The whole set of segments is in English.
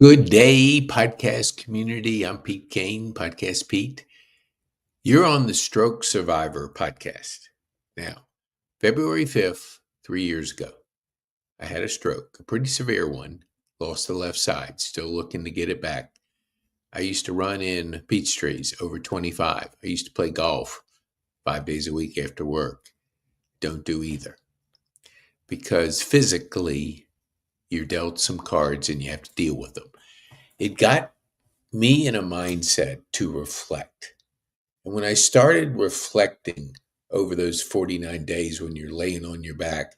Good day, podcast community. I'm Pete Kane, Podcast Pete. You're on the Stroke Survivor podcast. Now, February 5th, 3 years ago, I had a stroke, a pretty severe one, lost the left side, still looking to get it back. I used to run in peach trees over 25. I used to play golf 5 days a week after work. Don't do either because physically you're dealt some cards and you have to deal with them. It got me in a mindset to reflect. And when I started reflecting over those 49 days when you're laying on your back,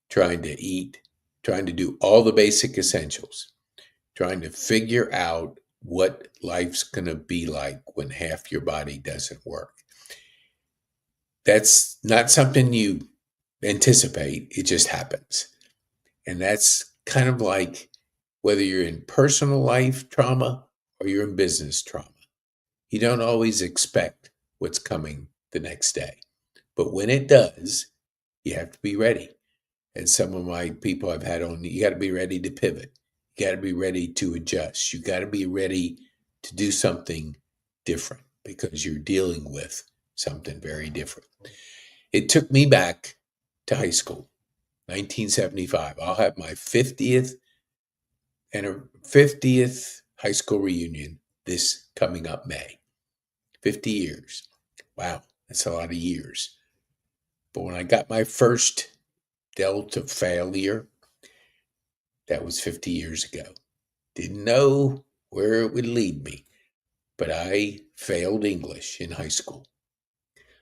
trying to eat, trying to do all the basic essentials, trying to figure out what life's going to be like when half your body doesn't work. That's not something you anticipate, it just happens. And that's kind of like whether you're in personal life trauma or you're in business trauma. You don't always expect what's coming the next day. But when it does, you have to be ready. And some of my people I've had on, you got to be ready to pivot. You got to be ready to adjust. You got to be ready to do something different because you're dealing with something very different. It took me back to high school, 1975. I'll have my 50th high school reunion this coming up May. 50 years. Wow, that's a lot of years. But when I got my first dealt of failure, that was 50 years ago. Didn't know where it would lead me, but I failed English in high school.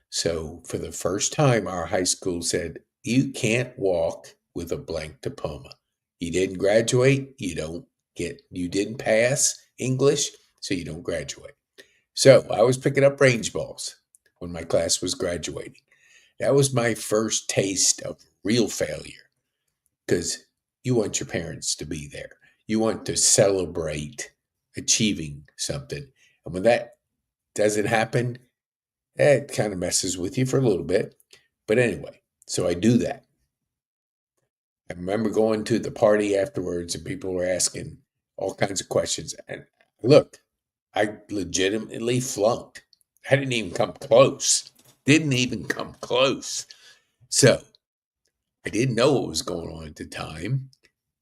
So for the first time, our high school said, you can't walk with a blank diploma. You didn't graduate, you didn't pass English, so you don't graduate. So I was picking up range balls when my class was graduating. That was my first taste of real failure because you want your parents to be there. You want to celebrate achieving something. And when that doesn't happen, it kind of messes with you for a little bit. But anyway, so I do that. I remember going to the party afterwards and people were asking all kinds of questions. And look, I legitimately flunked. I didn't even come close. Didn't even come close. So I didn't know what was going on at the time.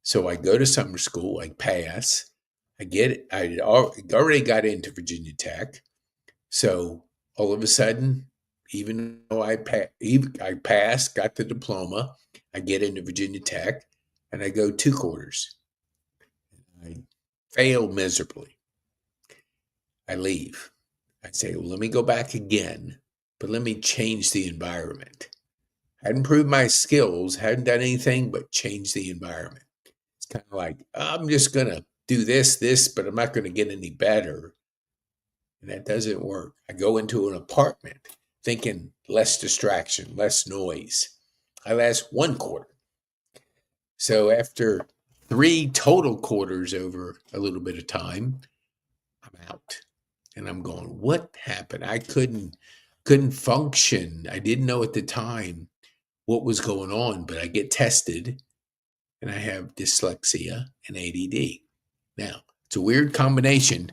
So I go to summer school, I pass. I already got into Virginia Tech. So all of a sudden, even though I passed, got the diploma, I get into Virginia Tech and I go 2 quarters. I fail miserably. I leave. I say, well, let me go back again, but let me change the environment. Hadn't proved my skills, hadn't done anything but change the environment. It's kind of like, I'm just going to do this, but I'm not going to get any better. And that doesn't work. I go into an apartment thinking less distraction, less noise. I last 1 quarter. So after 3 total quarters over a little bit of time, I'm out. And I'm going, what happened? I couldn't function. I didn't know at the time what was going on, but I get tested and I have dyslexia and ADD. Now, it's a weird combination.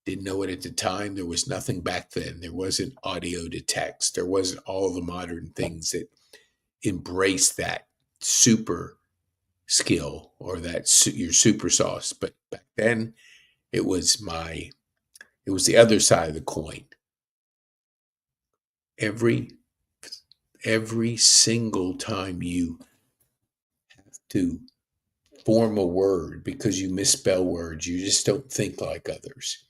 Didn't know it at the time. There was nothing back then. There wasn't audio to text. There wasn't all the modern things that embrace that super skill or your super sauce. But back then, it was the other side of the coin. Every single time you have to form a word because you misspell words, you just don't think like others.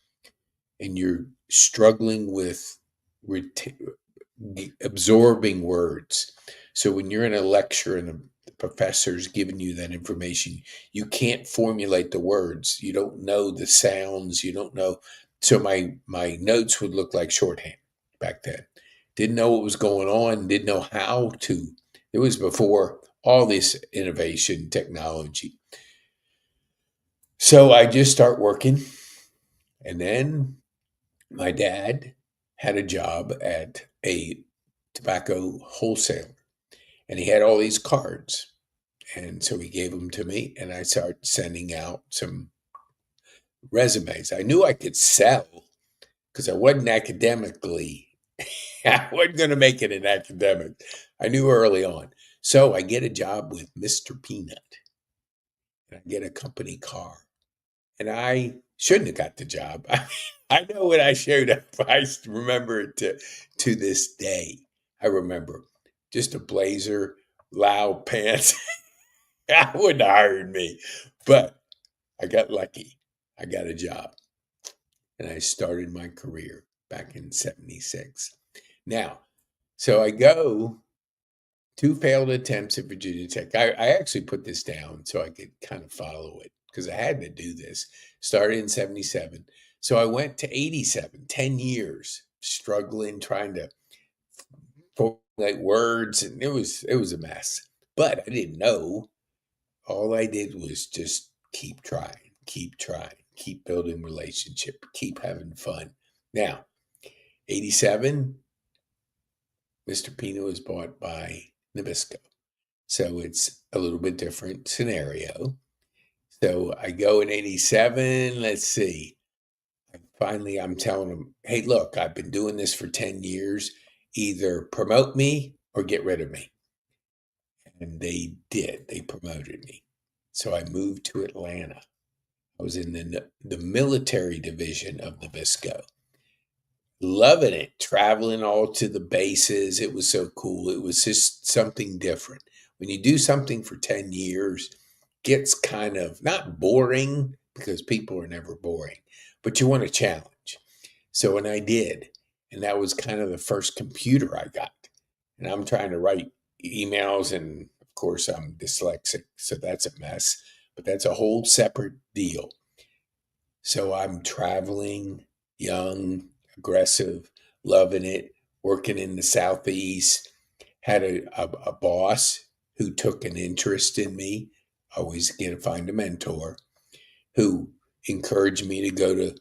And you're struggling with absorbing words. So when you're in a lecture and the professor's giving you that information, you can't formulate the words. You don't know the sounds. You don't know. So my notes would look like shorthand back then. Didn't know what was going on. Didn't know how to. It was before all this innovation technology. So I just start working. And then my dad had a job at a tobacco wholesaler and he had all these cards. And so he gave them to me and I started sending out some resumes. I knew I could sell because I wasn't academically, I wasn't going to make it in academic. I knew early on. So I get a job with Mr. Peanut and I get a company car. And I shouldn't have got the job. I know when I showed up, I remember it to this day. I remember just a blazer, loud pants. I wouldn't have hired me, but I got lucky. I got a job and I started my career back in 76. Now, so I go 2 failed attempts at Virginia Tech. I actually put this down so I could kind of follow it because I had to do this. Started in 77. So I went to 87, 10 years struggling, trying to formulate words, and it was a mess. But I didn't know. All I did was just keep trying, keep building relationship, keep having fun. Now, 87, Mr. Pino was bought by Nabisco. So it's a little bit different scenario. So I go in 87. Let's see. Finally, I'm telling them, hey, look, I've been doing this for 10 years. Either promote me or get rid of me. And they did. They promoted me. So I moved to Atlanta. I was in the military division of Nabisco. Loving it, traveling all to the bases. It was so cool. It was just something different. When you do something for 10 years, gets kind of not boring because people are never boring, but you want a challenge. So when I did, and that was kind of the first computer I got, and I'm trying to write emails, and of course I'm dyslexic, so that's a mess, but that's a whole separate deal. So I'm traveling, young, aggressive, loving it, working in the Southeast, had a boss who took an interest in me, always get to find a mentor, who encouraged me to go to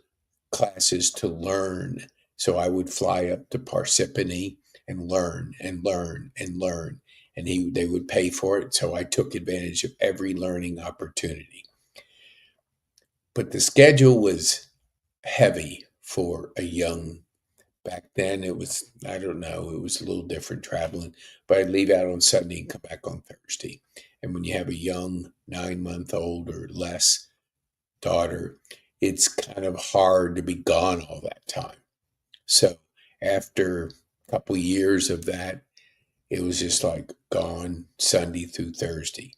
classes to learn. So I would fly up to Parsippany and learn and learn and learn. And they would pay for it. So I took advantage of every learning opportunity. But the schedule was heavy for a young. Back then it was, I don't know, it was a little different traveling, but I'd leave out on Sunday and come back on Thursday. And when you have a young 9-month-old or less daughter, it's kind of hard to be gone all that time. So after a couple of years of that, it was just like gone Sunday through Thursday.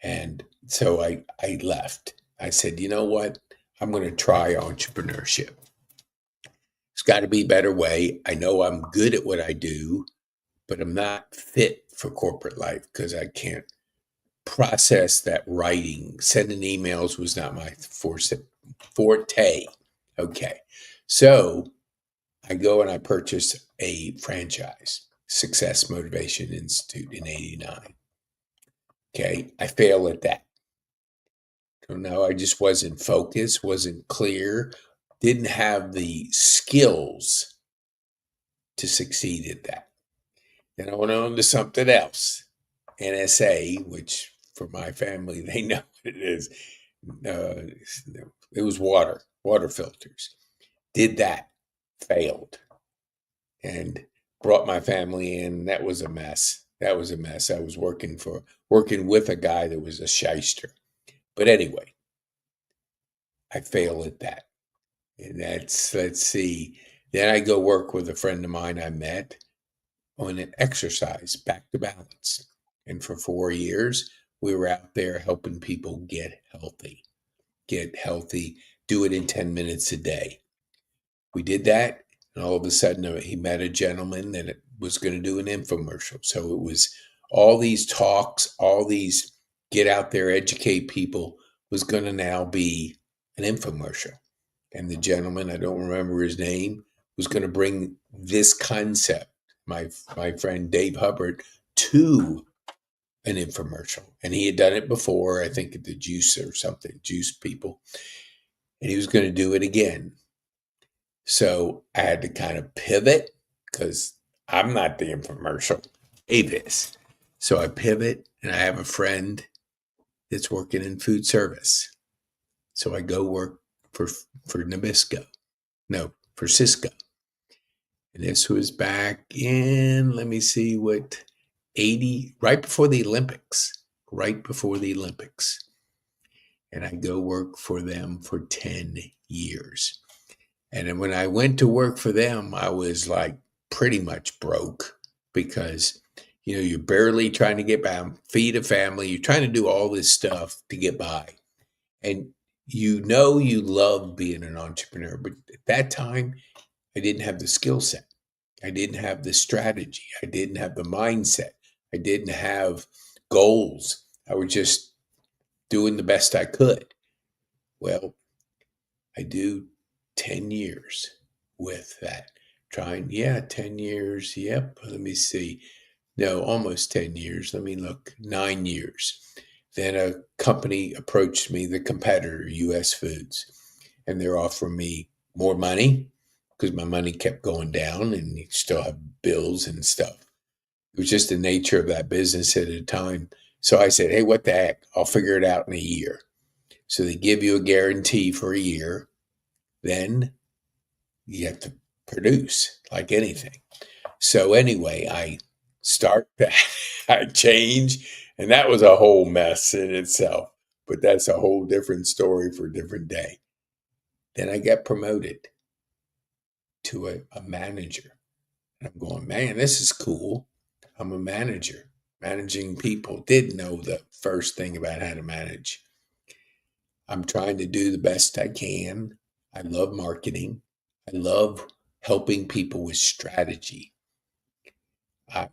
And so I left. I said, you know what? I'm going to try entrepreneurship. It's got to be a better way. I know I'm good at what I do, but I'm not fit for corporate life because I can't process that writing. Sending emails was not my forte. Okay. So I go and I purchase a franchise, Success Motivation Institute in 89. Okay. I fail at that. No, I just wasn't focused, wasn't clear, didn't have the skills to succeed at that. Then I went on to something else, NSA, which for my family, they know what it is. It was water filters. Did that, failed, and brought my family in. That was a mess. That was a mess. I was working with a guy that was a shyster. But anyway, I fail at that. And that's, let's see. Then I go work with a friend of mine I met on an exercise, back to balance. And for 4 years, we were out there helping people get healthy, do it in 10 minutes a day. We did that. And all of a sudden, he met a gentleman that was going to do an infomercial. So it was all these talks, all these get out there, educate people, was going to now be an infomercial. And the gentleman, I don't remember his name, was going to bring this concept, my friend Dave Hubbard, to an infomercial. And he had done it before, I think at the juice or something, juice people. And he was going to do it again. So I had to kind of pivot because I'm not the infomercial. Dave is. So I pivot and I have a friend that's working in food service. So I go work for for Nabisco. No, for Cisco. And this was back in, let me see what, 80, right before the Olympics. Right before the Olympics. And I go work for them for 10 years. And then when I went to work for them, I was like pretty much broke because, you're barely trying to get by, feed a family. You're trying to do all this stuff to get by. And you love being an entrepreneur. But at that time, I didn't have the skill set. I didn't have the strategy. I didn't have the mindset. I didn't have goals. I was just doing the best I could. Well, I do 10 years with that. 10 years. Yep. Let me see. No, almost 10 years. Let me look. 9 years. Then a company approached me, the competitor, US Foods, and they're offering me more money because my money kept going down and you still have bills and stuff. It was just the nature of that business at the time. So I said, hey, what the heck? I'll figure it out in a year. So they give you a guarantee for a year. Then you have to produce like anything. So anyway, I start that, I change, and that was a whole mess in itself. But that's a whole different story for a different day. Then I get promoted to a manager. And I'm going, man, this is cool. I'm a manager, managing people. Didn't know the first thing about how to manage. I'm trying to do the best I can. I love marketing. I love helping people with strategy. I'm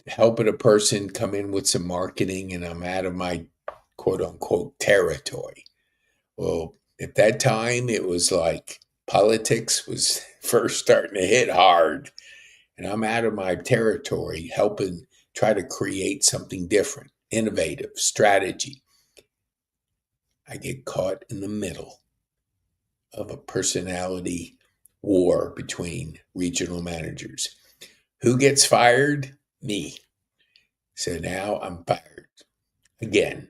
helping a person come in with some marketing and I'm out of my quote unquote territory. Well, at that time, it was like politics was first starting to hit hard. And I'm out of my territory helping try to create something different, innovative, strategy. I get caught in the middle of a personality war between regional managers. Who gets fired? Me. So now I'm fired again.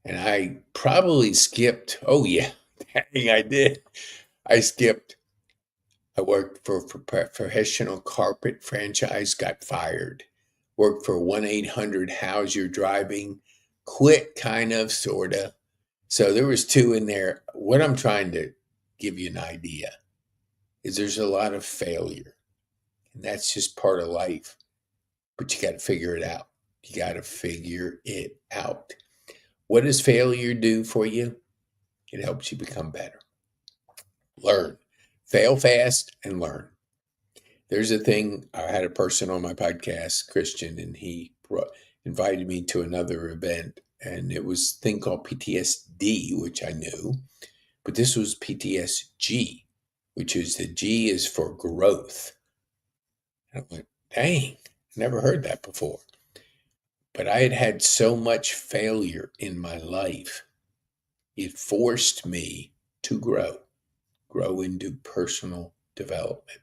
And I probably skipped, oh yeah, dang, I did. I skipped. I worked for professional carpet franchise, got fired. Worked for 1-800 How's Your Driving, quit kind of, sort of. So there was two in there. What I'm trying to give you an idea is there's a lot of failure. And that's just part of life. But you got to figure it out. You got to figure it out. What does failure do for you? It helps you become better. Learn. Fail fast and learn. There's a thing, I had a person on my podcast, Christian, and he invited me to another event. And it was a thing called PTSD, which I knew. But this was PTSG, which is the G is for growth. And I went, dang, never heard that before. But I had had so much failure in my life, it forced me to grow into personal development,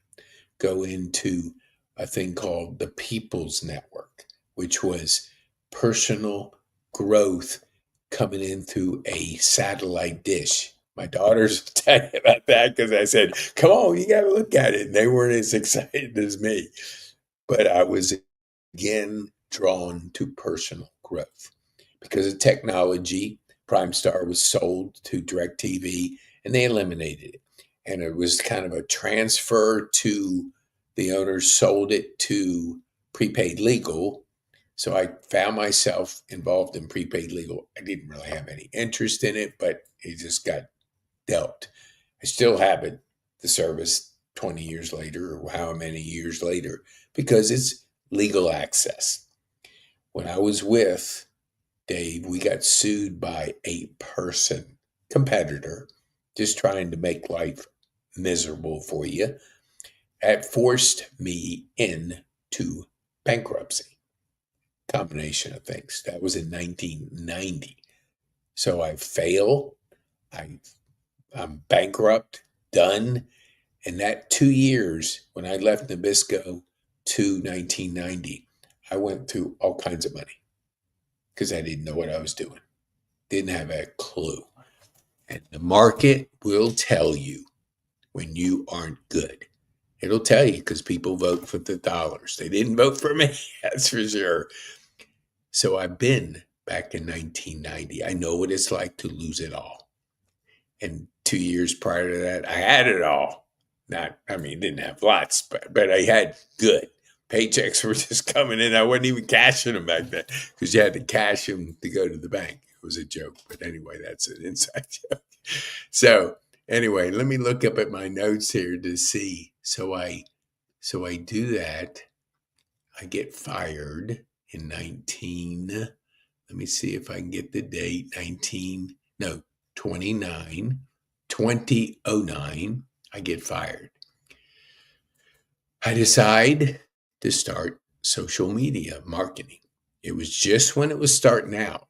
go into a thing called the People's Network, which was personal growth coming in through a satellite dish. My daughters tell you about that because I said, come on, you got to look at it. And they weren't as excited as me. But I was again drawn to personal growth because of technology. Primestar was sold to DirecTV and they eliminated it. And it was kind of a transfer to the owners sold it to prepaid legal. So I found myself involved in prepaid legal. I didn't really have any interest in it, but it just got dealt. I still have it, the service 20 years later or how many years later, because it's legal access. When I was with Dave, we got sued by a person, competitor, just trying to make life miserable for you. It forced me into bankruptcy. Combination of things. That was in 1990. So I fail. I'm bankrupt, done. And that 2 years when I left Nabisco to 1990, I went through all kinds of money because I didn't know what I was doing. Didn't have a clue. And the market will tell you when you aren't good. It'll tell you because people vote for the dollars. They didn't vote for me, that's for sure. So I've been back in 1990. I know what it's like to lose it all. And 2 years prior to that, I had it all. Not, I mean, didn't have lots, but I had good. Paychecks were just coming in. I wasn't even cashing them back then because you had to cash them to go to the bank. It was a joke. But anyway, that's an inside joke. So anyway, let me look up at my notes here to see. So I do that. I get fired in 19. Let me see if I can get the date. 2009. I get fired. I decide to start social media marketing. It was just when it was starting out.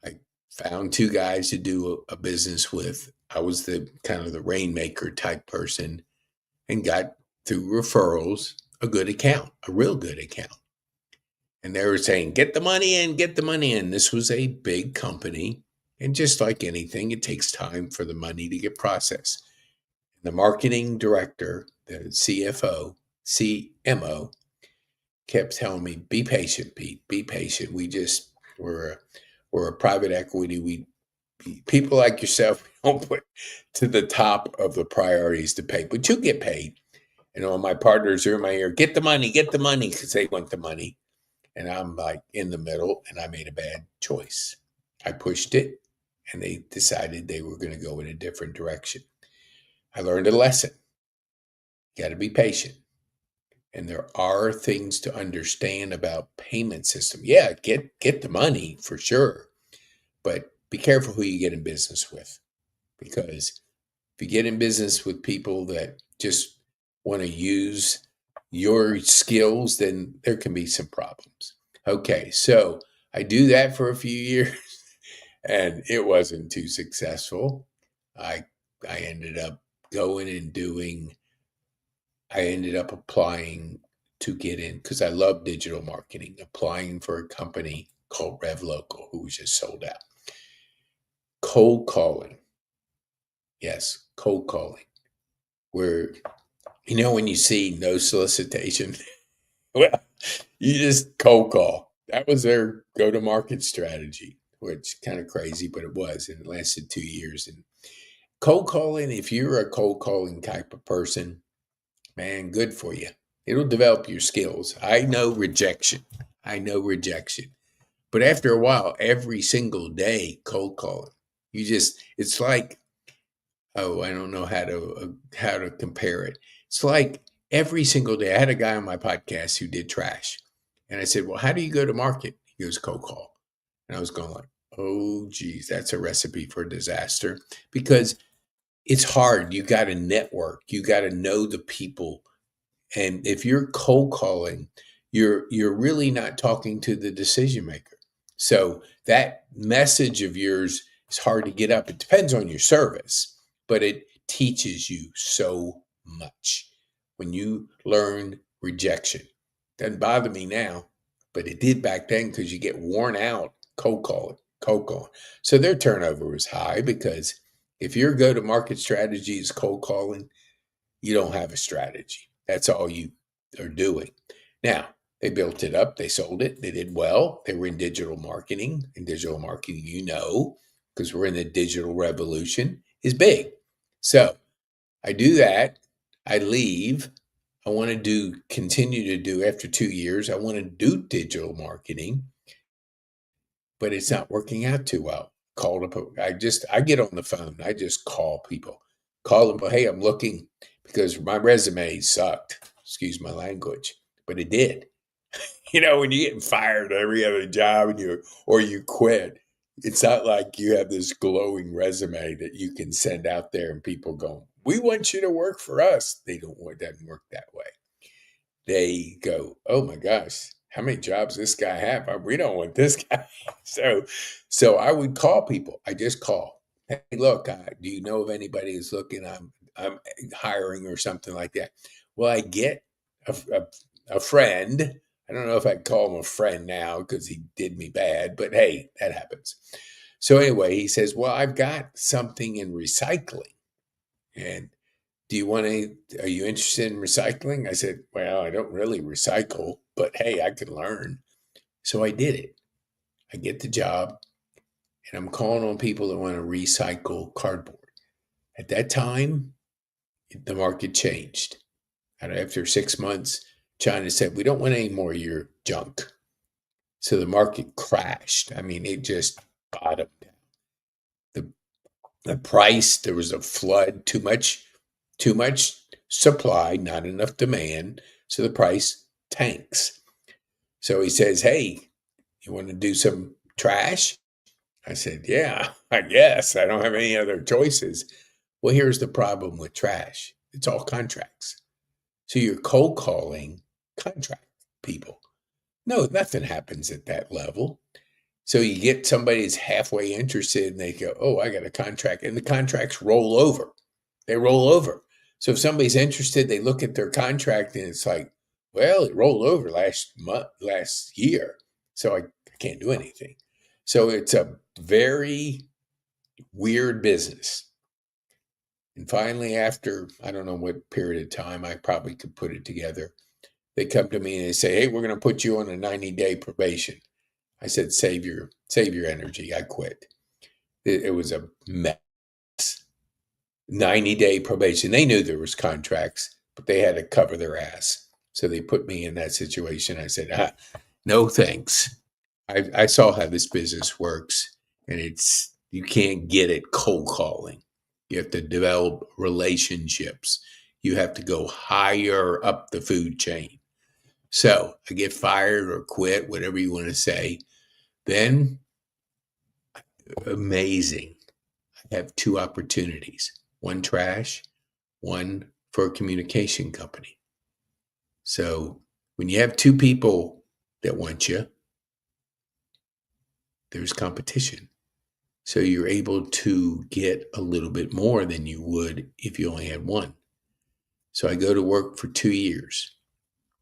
I found two guys to do a business with. I was the kind of the rainmaker type person and got through referrals a good account, a real good account. And they were saying, get the money in, get the money in. This was a big company. And just like anything, it takes time for the money to get processed. The marketing director, the CFO, CMO, kept telling me, be patient, Pete, be patient. We're a private equity. People like yourself, we don't put to the top of the priorities to pay, but you'll get paid. And all my partners are in my ear, get the money, because they want the money. And I'm like in the middle, and I made a bad choice. I pushed it, and they decided they were going to go in a different direction. I learned a lesson. You got to be patient. And there are things to understand about payment system. Yeah, get the money for sure. But be careful who you get in business with. Because if you get in business with people that just want to use your skills, then there can be some problems. Okay, so I do that for a few years and it wasn't too successful. I ended up going and doing, I ended up applying to get in because I love digital marketing, applying for a company called RevLocal, who was just sold out. Cold calling. Yes, cold calling. Where, when you see no solicitation, well, you just cold call. That was their go to market strategy, which kind of crazy, but it was. And it lasted 2 years. And cold calling, if you're a cold calling type of person, man, good for you. It'll develop your skills. I know rejection. But after a while, every single day, cold calling, it's like, oh, I don't know how to compare it. It's like every single day. I had a guy on my podcast who did trash, and I said, "Well, how do you go to market?" He goes, "Cold call," and I was going like, "Oh, geez, that's a recipe for disaster." Because it's hard. You got to network. You got to know the people, and if you're cold calling, you're really not talking to the decision maker. So that message of yours is hard to get up. It depends on your service, but it teaches you so much when you learn rejection. Doesn't bother me now, but it did back then because you get worn out cold calling. So their turnover was high because if your go to market strategy is cold calling, you don't have a strategy. That's all you are doing. Now, they built it up, they sold it, they did well. They were in digital marketing. And digital marketing, because we're in the digital revolution, is big. So I do that. I leave. I want to continue to do after 2 years. I want to do digital marketing, but it's not working out too well. Called up, I get on the phone. I just call people, call them. Hey, I'm looking because my resume sucked. Excuse my language, but it did. When you're getting fired every other job and you quit, it's not like you have this glowing resume that you can send out there and people go, "We want you to work for us." It doesn't work that way. They go, "Oh my gosh, how many jobs this guy have? We don't want this guy." So I would call people. I just call. Hey, look, do you know of anybody who's looking? I'm hiring or something like that. Well, I get a friend. I don't know if I'd call him a friend now because he did me bad, but hey, that happens. So anyway, he says, well, I've got something in recycling. And do you want to, are you interested in recycling? I said, well, I don't really recycle, but hey, I can learn. So I did it. I get the job and I'm calling on people that want to recycle cardboard. At that time, the market changed. And after 6 months, China said, we don't want any more of your junk. So the market crashed. I mean, it just bottomed. The, the price, there was a flood, too much supply, not enough demand. So the price tanks. So he says, hey, you want to do some trash? I said, yeah, I guess. I don't have any other choices. Well, here's the problem with trash. It's all contracts. So you're cold calling contract people. No, nothing happens at that level. So you get somebody who's halfway interested and they go, oh, I got a contract. And the contracts roll over. They roll over. So if somebody's interested, they look at their contract and it's like, well, it rolled over last year. So I can't do anything. So it's a very weird business. And finally, after I don't know what period of time, I probably could put it together. They come to me and they say, hey, we're going to put you on a 90-day probation. I said, save your energy. I quit. It was a mess. 90-day probation. They knew there was contracts, but they had to cover their ass. So they put me in that situation. I said, no thanks. I saw how this business works, and you can't get it cold calling. You have to develop relationships. You have to go higher up the food chain. So I get fired or quit, whatever you want to say. Then, amazing. I have two opportunities. One trash, one for a communication company. So when you have two people that want you, there's competition. So you're able to get a little bit more than you would if you only had one. So I go to work for 2 years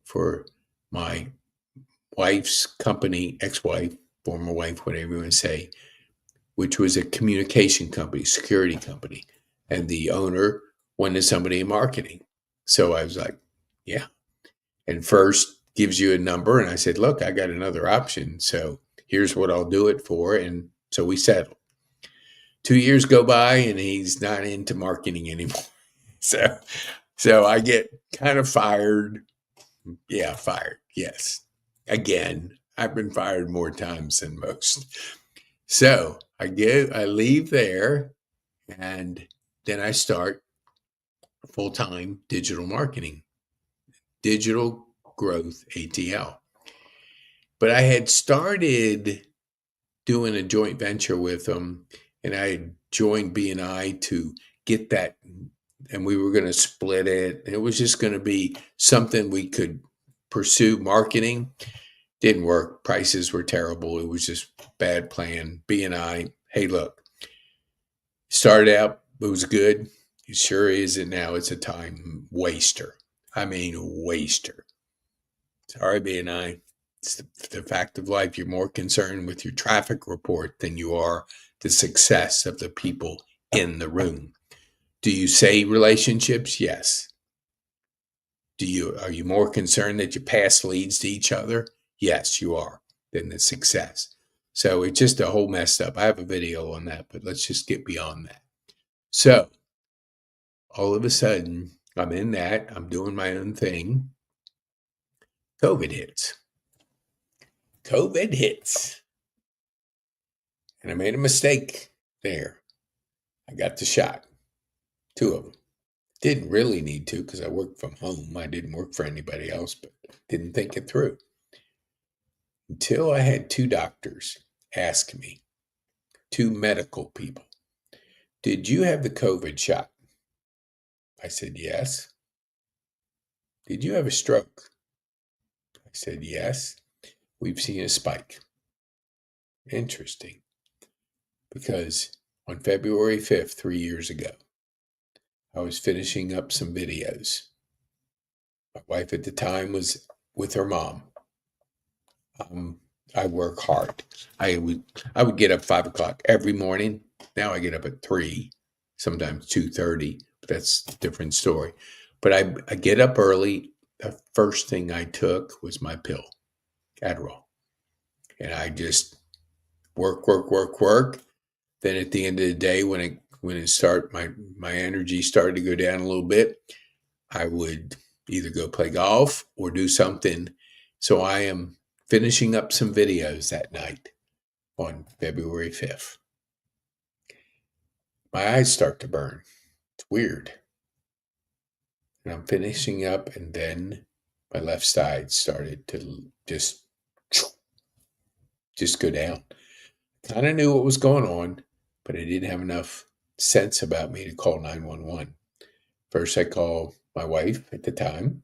for my wife's company, ex-wife, former wife, whatever you want to say, which was a communication company, security company. And the owner wanted somebody in marketing. So I was like, yeah. And first gives you a number. And I said, look, I got another option. So here's what I'll do it for. And so we settled. 2 years go by and he's not into marketing anymore. So I get kind of fired. Yeah, fired. Yes. Again, I've been fired more times than most. So I leave there and then I start full-time digital marketing, digital growth ATL. But I had started doing a joint venture with them and I had joined BNI to get that, and we were going to split it. It was just going to be something we could pursue. Marketing didn't work. Prices were terrible. It was just bad plan. BNI, hey, look, started out, it was good. It sure is. And now it's a time waster. I mean, waster. Sorry, BNI. It's the fact of life. You're more concerned with your traffic report than you are the success of the people in the room. Do you say relationships? Yes. Are you more concerned that you pass leads to each other? Yes, you are, than the success. So it's just a whole messed up. I have a video on that, but let's just get beyond that. So all of a sudden, I'm in that. I'm doing my own thing. COVID hits. And I made a mistake there. I got the shot. 2 of them. Didn't really need to because I worked from home. I didn't work for anybody else, but didn't think it through. Until I had 2 doctors ask me, 2 medical people, did you have the COVID shot? I said, yes. Did you have a stroke? I said, yes. We've seen a spike. Interesting. Because on February 5th, 3 years ago, I was finishing up some videos. My wife at the time was with her mom. I'm I work hard. I would get up 5 o'clock every morning. Now I get up at 3, sometimes 2:30, but that's a different story. But I get up early. The first thing I took was my pill, Adderall. And I just work, work, work, work. Then at the end of the day, my energy started to go down a little bit, I would either go play golf or do something. So I am finishing up some videos that night on February 5th. My eyes start to burn. It's weird. And I'm finishing up, and then my left side started to just go down. Kind of knew what was going on, but I didn't have enough sense about me to call 911. First, I call my wife at the time,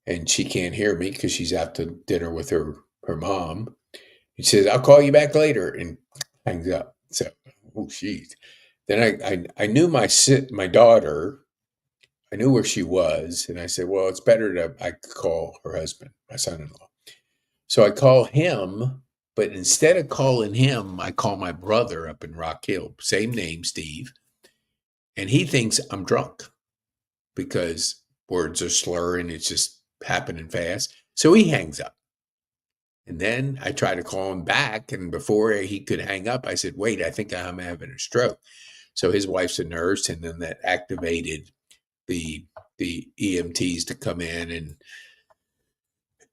and she can't hear me because she's out to dinner with her mom. He says, "I'll call you back later," and hangs up. So, oh, jeez. Then I knew my daughter. I knew where she was, and I said, "Well, it's better to I could call her husband, my son-in-law." So I call him, but instead of calling him, I call my brother up in Rock Hill, same name, Steve, and he thinks I'm drunk because words are slurring. It's just happening fast. So he hangs up. And then I try to call him back, and before he could hang up, I said, "Wait, I think I'm having a stroke." So his wife's a nurse, and then that activated the EMTs to come in and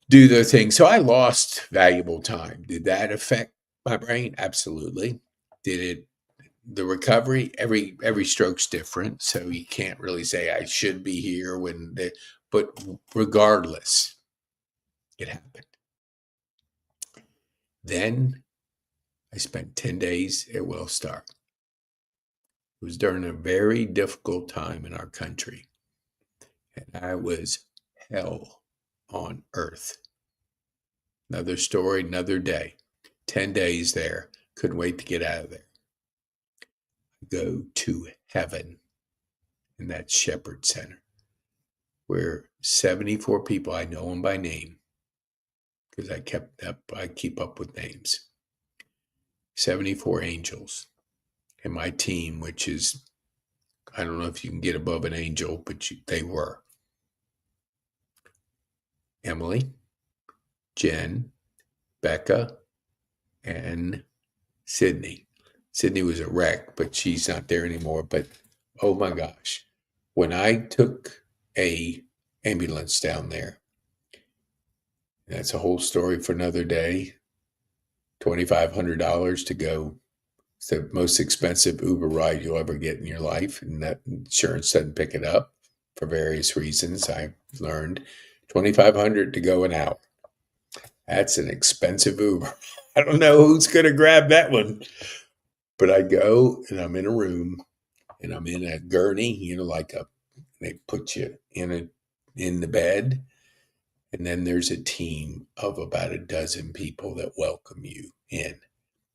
do their thing. So I lost valuable time. Did that affect my brain? Absolutely. Did it? The recovery, every stroke's different, so you can't really say I should be here but regardless, it happened. Then I spent 10 days at Wellstar. It was during a very difficult time in our country, and I was hell on earth. Another story, another day. 10 days there. Couldn't wait to get out of there. Go to heaven in that Shepherd Center, where 74 people, I know them by name because I keep up with names. 74 angels. And my team, which is, I don't know if you can get above an angel, but they were Emily, Jen, Becca, and Sydney. Sydney was a wreck, but she's not there anymore. But oh my gosh, when I took a ambulance down there, that's a whole story for another day. $2,500 to go. It's the most expensive Uber ride you'll ever get in your life, and that insurance doesn't pick it up for various reasons. I've learned $2,500 to go an hour. That's an expensive Uber. I don't know who's going to grab that one. But I go and I'm in a room and I'm in a gurney, they put you in the bed. And then there's a team of about a dozen people that welcome you in.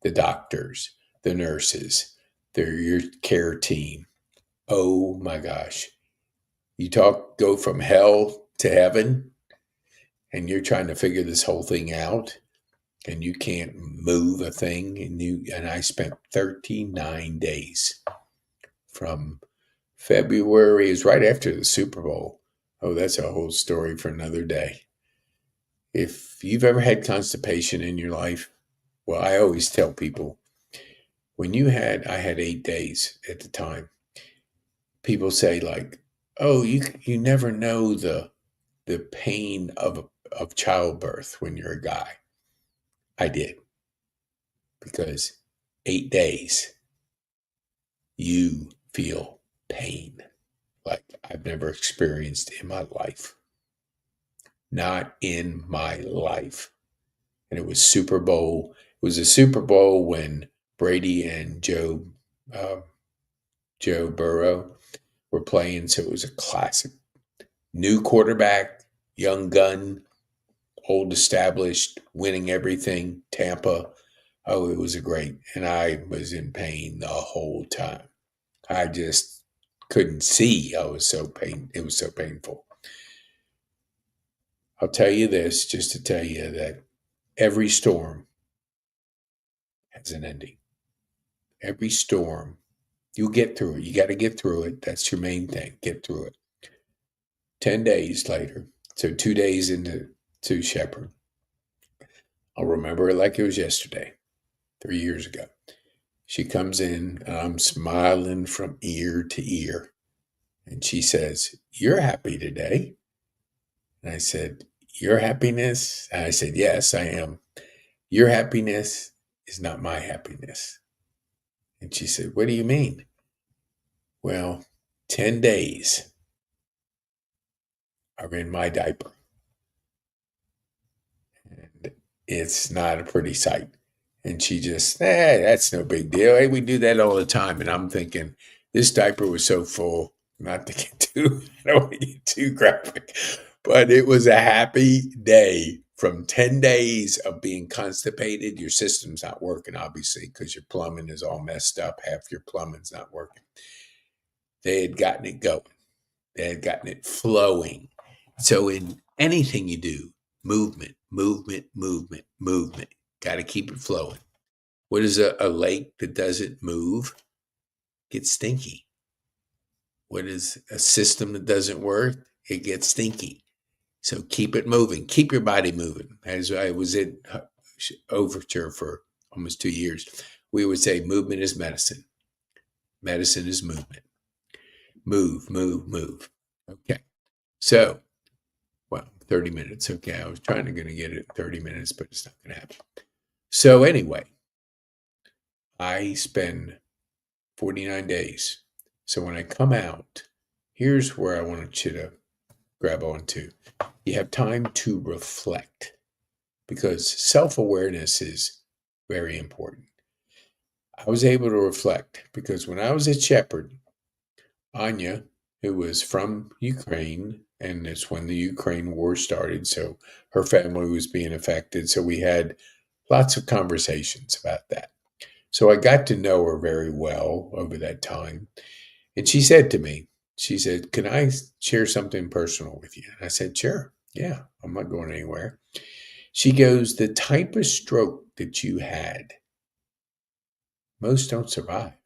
The doctors, the nurses, they're your care team. Oh my gosh. Go from hell to heaven, and you're trying to figure this whole thing out, and you can't move a thing. And I spent 39 days from February. It was right after the Super Bowl. Oh, that's a whole story for another day. If you've ever had constipation in your life, well, I always tell people I had 8 days at the time. People say like, "Oh, you never know the pain of childbirth when you're a guy." I did, because 8 days you feel pain like I've never experienced in my life. Not in my life. And it was Super Bowl. It was a Super Bowl when Brady and Joe Burrow were playing. So it was a classic. New quarterback, young gun, old established, winning everything. Tampa. Oh, it was and I was in pain the whole time. I just couldn't see. It was so painful. I'll tell you this just to tell you that every storm has an ending. Every storm, you'll get through it. You got to get through it. That's your main thing. Get through it. 10 days later, so 2 days into Shepherd, I'll remember it like it was yesterday, 3 years ago. She comes in, and I'm smiling from ear to ear. And she says, "You're happy today." And I said, "Your happiness?" And I said, "Yes, I am. Your happiness is not my happiness." And she said, "What do you mean?" "Well, 10 days are in my diaper. And it's not a pretty sight." And she just, that's no big deal. Hey, we do that all the time. And I'm thinking, this diaper was so full, not to get too, I don't want to get too graphic, but it was a happy day from 10 days of being constipated. Your system's not working, obviously, because your plumbing is all messed up. Half your plumbing's not working. They had gotten it going. They had gotten it flowing. So in anything you do, movement, movement, movement, movement. Got to keep it flowing. What is a lake that doesn't move? Gets stinky. What is a system that doesn't work? It gets stinky. So keep it moving. Keep your body moving. As I was in Overture for almost 2 years, we would say movement is medicine. Medicine is movement. Move, move, move. Okay. So, well, 30 minutes. Okay. I was trying to get it 30 minutes, but it's not going to happen. So anyway, I spend 49 days. So when I come out, here's where I want you to grab onto. You have time to reflect because self-awareness is very important. I was able to reflect because when I was at Shepherd, Anya, who was from Ukraine, and it's when the Ukraine war started, so her family was being affected. So we had lots of conversations about that. So I got to know her very well over that time. And she said to me, she said, "Can I share something personal with you?" And I said, "Sure. Yeah, I'm not going anywhere." She goes, "The type of stroke that you had, most don't survive.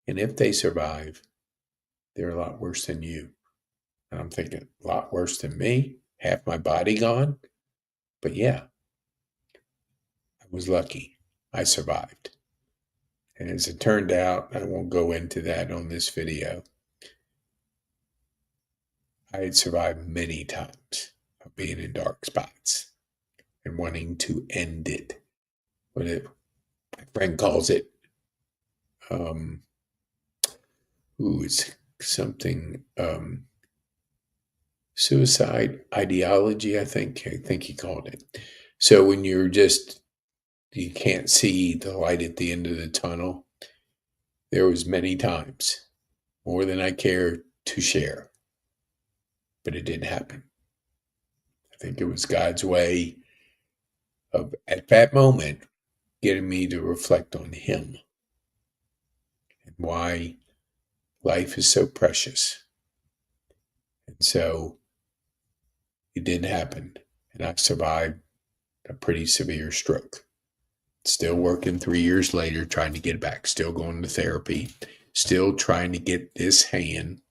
And if they survive, they're a lot worse than you." And I'm thinking, a lot worse than me? Half my body gone? But yeah, I was lucky. I survived. And as it turned out, I won't go into that on this video, I had survived many times of being in dark spots and wanting to end it. What my friend calls it, it's something, suicide ideology, I think he called it. So when you can't see the light at the end of the tunnel, there was many times, more than I care to share, but it didn't happen. I think it was God's way of, at that moment, getting me to reflect on Him and why life is so precious. And so it didn't happen. And I survived a pretty severe stroke. Still working 3 years later, trying to get back, still going to therapy, still trying to get this hand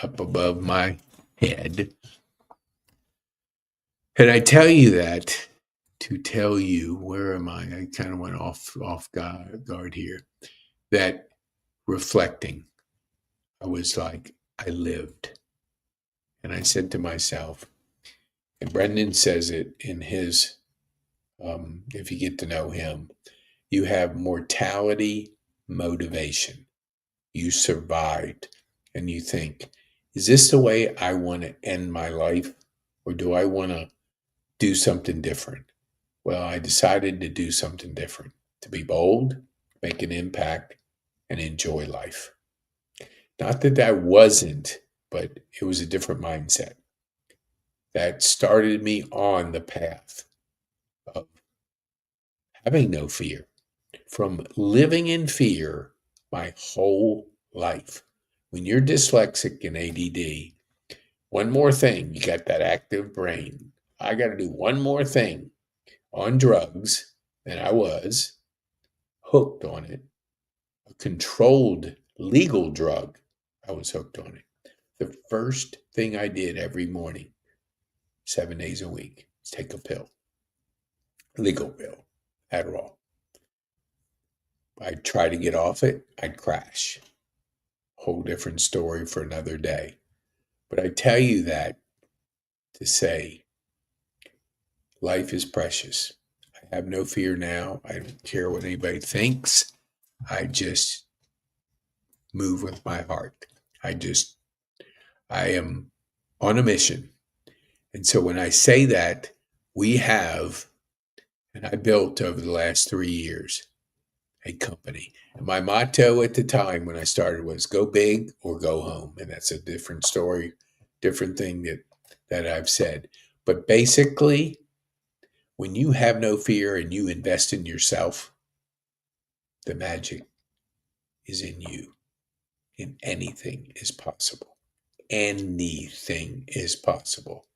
up above my head. And I tell you that to tell you, where am I? I kind of went off guard here. That reflecting, I was like, I lived. And I said to myself, and Brendan says it in his, if you get to know him, you have mortality motivation. You survived, and you think, is this the way I want to end my life? Or do I want to do something different? Well, I decided to do something different, to be bold, make an impact, and enjoy life. Not that I wasn't, but it was a different mindset that started me on the path of having no fear, from living in fear my whole life. When you're dyslexic and ADD, one more thing, you got that active brain. I got to do one more thing on drugs, and I was hooked on it. A controlled legal drug, I was hooked on it. The first thing I did every morning, 7 days a week, is take a pill, legal pill, Adderall. I'd try to get off it, I'd crash. Whole different story for another day. But I tell you that to say life is precious. I have no fear now. I don't care what anybody thinks. I just move with my heart. I am on a mission. And so when I say that, we have, and I built over the last 3 years, a company. And my motto at the time when I started was go big or go home. And that's a different story, different thing that I've said. But basically, when you have no fear and you invest in yourself, the magic is in you. And anything is possible. Anything is possible.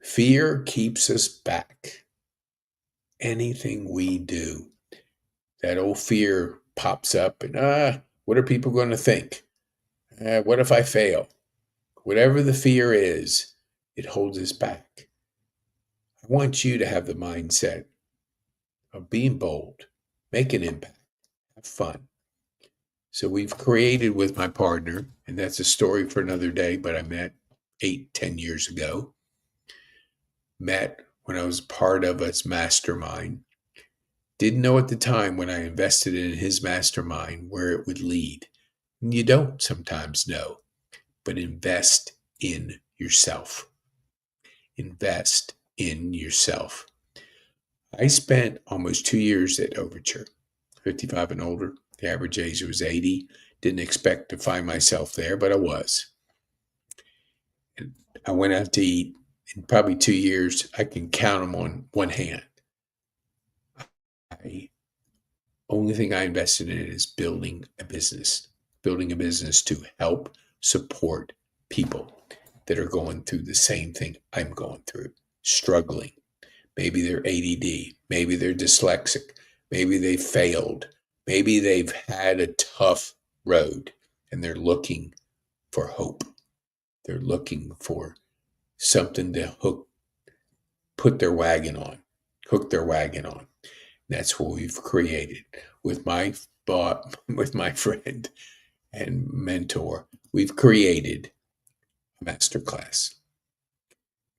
Fear keeps us back. Anything we do, that old fear pops up and, what are people going to think? What if I fail? Whatever the fear is, it holds us back. I want you to have the mindset of being bold, make an impact, have fun. So we've created with my partner, and that's a story for another day, but I met 8-10 years ago. Met when I was part of his mastermind. Didn't know at the time when I invested in his mastermind where it would lead. And you don't sometimes know, but invest in yourself. Invest in yourself. I spent almost 2 years at Overture, 55 and older. The average age was 80. Didn't expect to find myself there, but I was. And I went out to eat. In probably 2 years, I can count them on one hand. The only thing I invested in is building a business to help support people that are going through the same thing I'm going through, struggling. Maybe they're ADD, maybe they're dyslexic, maybe they failed, maybe they've had a tough road and they're looking for hope. They're looking for something to hook their wagon on. That's what we've created with my friend and mentor. We've created a masterclass.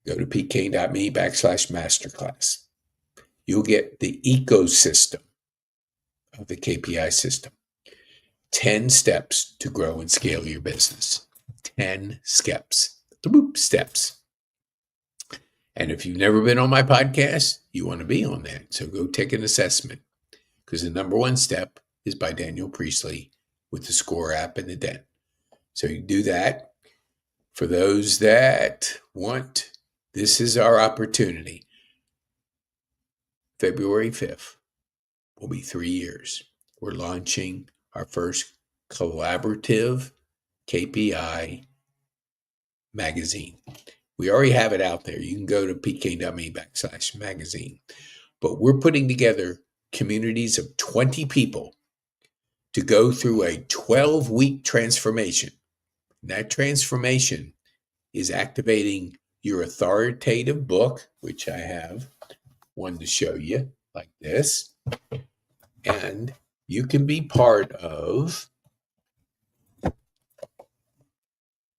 Go to pk.me/masterclass. You'll get the ecosystem of the KPI system. 10 steps to grow and scale your business. 10 steps. And if you've never been on my podcast, you want to be on that. So go take an assessment, because the number one step is by Daniel Priestley with the SCORE app and the Den. So you do that. For those that want, this is our opportunity. February 5th will be 3 years. We're launching our first collaborative KPI magazine. We already have it out there. You can go to pk.me/magazine. But we're putting together communities of 20 people to go through a 12-week transformation. And that transformation is activating your authoritative book, which I have one to show you like this. And you can be part of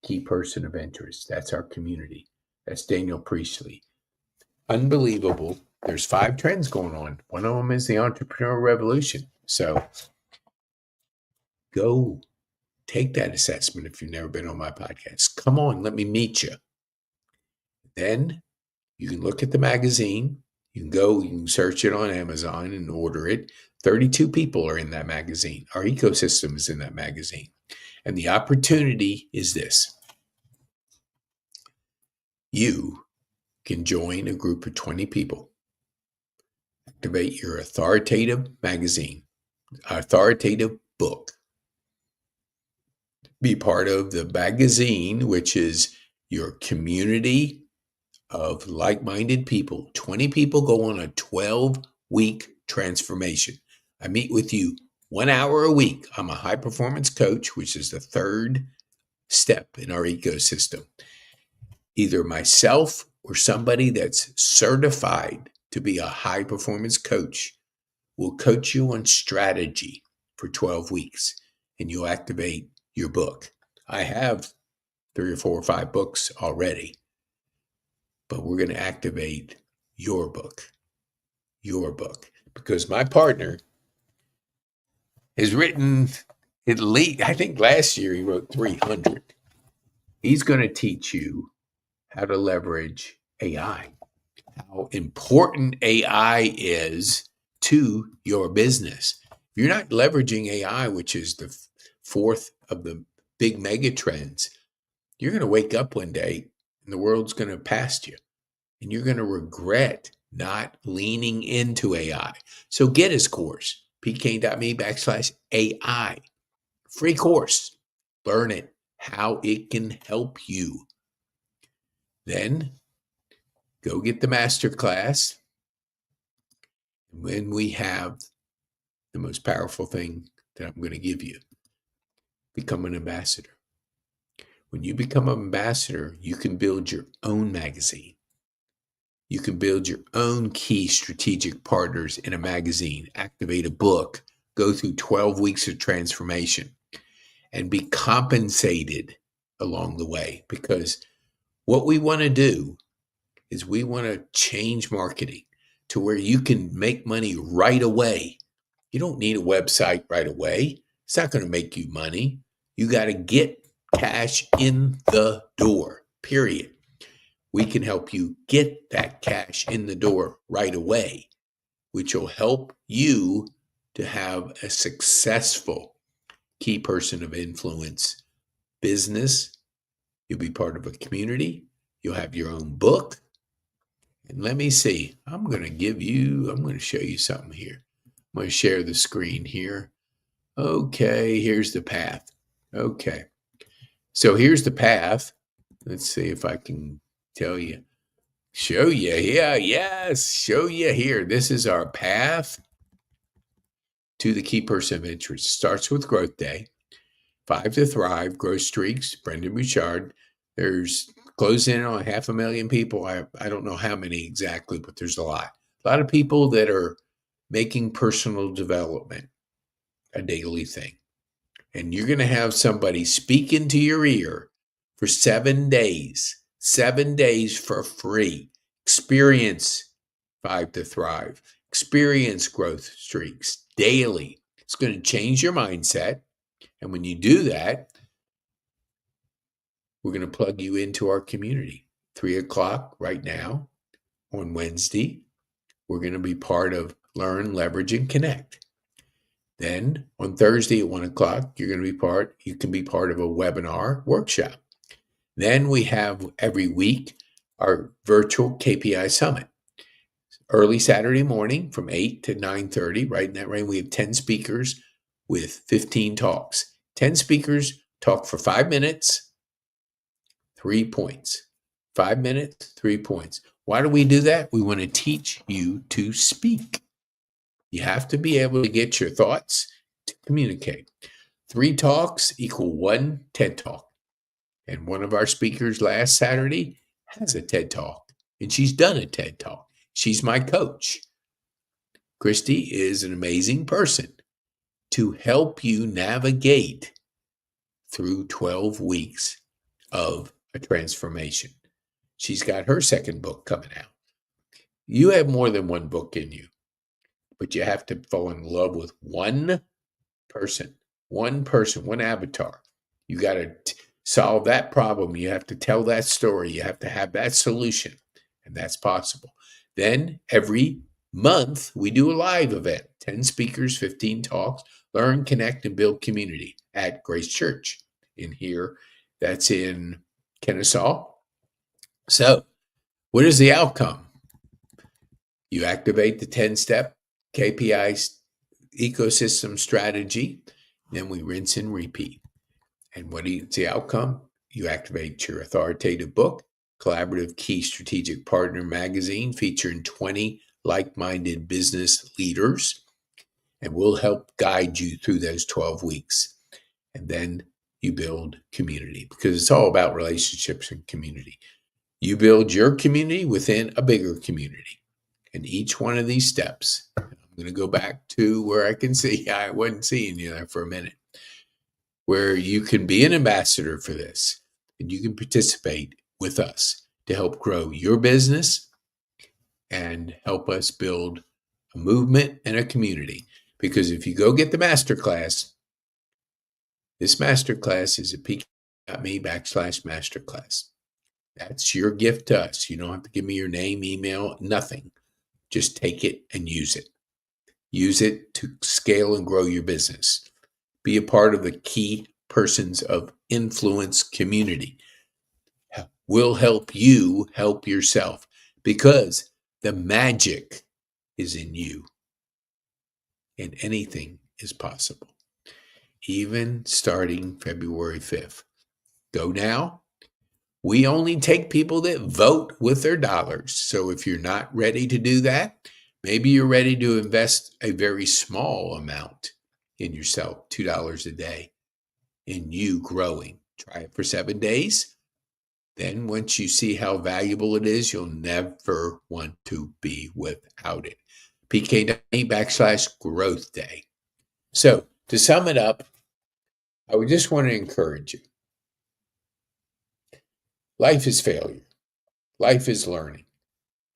Key Person of Interest. That's our community. That's Daniel Priestley. Unbelievable. There's 5 trends going on. One of them is the entrepreneurial revolution. So go take that assessment if you've never been on my podcast. Come on, let me meet you. Then you can look at the magazine. You can search it on Amazon and order it. 32 people are in that magazine. Our ecosystem is in that magazine. And the opportunity is this. You can join a group of 20 people. Activate your authoritative magazine, authoritative book. Be part of the magazine, which is your community of like-minded people. 20 people go on a 12-week transformation. I meet with you 1 hour a week. I'm a high-performance coach, which is the third step in our ecosystem. Either myself or somebody that's certified to be a high-performance coach will coach you on strategy for 12 weeks, and you'll activate your book. I have 3 or 4 or 5 books already, but we're going to activate your book, because my partner has written at least, I think last year he wrote 300. He's going to teach you how to leverage AI, how important AI is to your business. If you're not leveraging AI, which is the fourth of the big mega trends, you're going to wake up one day and the world's going to pass you, and you're going to regret not leaning into AI. So get his course, pkane.me/AI. Free course. Learn it, how it can help you. Then go get the master class. When we have the most powerful thing that I'm going to give you, become an ambassador. When you become an ambassador, you can build your own magazine. You can build your own key strategic partners in a magazine, activate a book, go through 12 weeks of transformation, and be compensated along the way. Because what we want to do is we want to change marketing to where you can make money right away. You don't need a website right away. It's not going to make you money. You got to get cash in the door, period. We can help you get that cash in the door right away, which will help you to have a successful key person of influence business. You'll be part of a community. You'll have your own book. And let me see, I'm going to show you something here. I'm going to share the screen here. Okay, here's the path. Okay, so here's the path. Let's see if I can show you. Show you here. This is our path to the key person of interest. Starts with Growth Day, 5 to Thrive, Growth Streaks, Brendan Bouchard. There's closing in on 500,000 people. I don't know how many exactly, but there's a lot. A lot of people that are making personal development a daily thing. And you're going to have somebody speak into your ear for 7 days. 7 days for free. Experience 5 to Thrive. Experience Growth Streaks daily. It's going to change your mindset. And when you do that, we're going to plug you into our community. 3:00 right now on Wednesday. We're going to be part of Learn, Leverage, and Connect. Then on Thursday at 1:00, you can be part of a webinar workshop. Then we have every week our virtual KPI summit. Early Saturday morning from 8 to 9:30. Right in that range, we have 10 speakers with 15 talks. 10 speakers talk for 5 minutes, 3 points. 5 minutes, 3 points. Why do we do that? We want to teach you to speak. You have to be able to get your thoughts to communicate. 3 talks equal 1 TED Talk. And one of our speakers last Saturday has a TED Talk, and she's done a TED Talk. She's my coach. Christy is an amazing person to help you navigate through 12 weeks of a transformation. She's got her second book coming out. You have more than one book in you, but you have to fall in love with one person, one avatar. You got to solve that problem. You have to tell that story. You have to have that solution, and that's possible. Then every month we do a live event, 10 speakers, 15 talks, learn, connect, and build community at Grace Church in here. That's in Kennesaw. So what is the outcome? You activate the 10-step KPI ecosystem strategy. Then we rinse and repeat. And what is the outcome? You activate your authoritative book. collaborative key strategic partner magazine featuring 20 like-minded business leaders, and we'll help guide you through those 12 weeks. And then you build community, because it's all about relationships and community. You build your community within a bigger community. And each one of these steps, I'm going to go back to where I can see, I wasn't seeing you there for a minute, where you can be an ambassador for this and you can participate with us to help grow your business and help us build a movement and a community. Because if you go get the masterclass, this masterclass is at pk.me/masterclass. That's your gift to us. You don't have to give me your name, email, nothing. Just take it and use it. Use it to scale and grow your business. Be a part of the key persons of influence community. We'll help you help yourself, because the magic is in you and anything is possible. Even starting February 5th. Go now. We only take people that vote with their dollars. So if you're not ready to do that, maybe you're ready to invest a very small amount in yourself, $2 a day, in you growing. Try it for 7 days. Then once you see how valuable it is, you'll never want to be without it. pk.me/growth day. So to sum it up, I would just want to encourage you. Life is failure. Life is learning.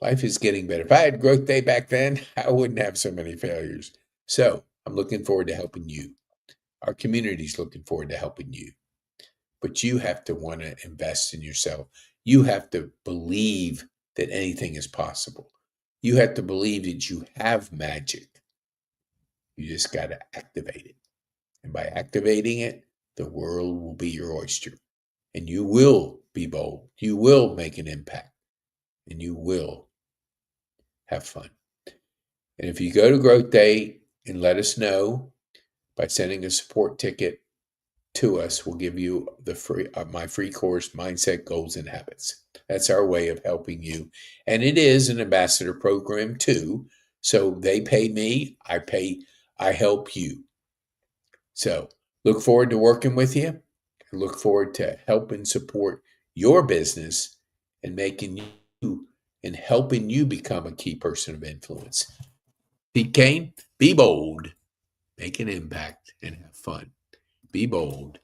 Life is getting better. If I had growth day back then, I wouldn't have so many failures. So I'm looking forward to helping you. Our community's looking forward to helping you. But you have to want to invest in yourself. You have to believe that anything is possible. You have to believe that you have magic. You just got to activate it. And by activating it, the world will be your oyster. And you will be bold. You will make an impact. And you will have fun. And if you go to Growth Day and let us know by sending a support ticket to us, we'll give you the my free course, Mindset, Goals, and Habits. That's our way of helping you. And it is an ambassador program too. So they pay me, I help you. So look forward to working with you. Look forward to helping support your business and making you and helping you become a key person of influence. Pete Kane, be bold, make an impact, and have fun. Be bold,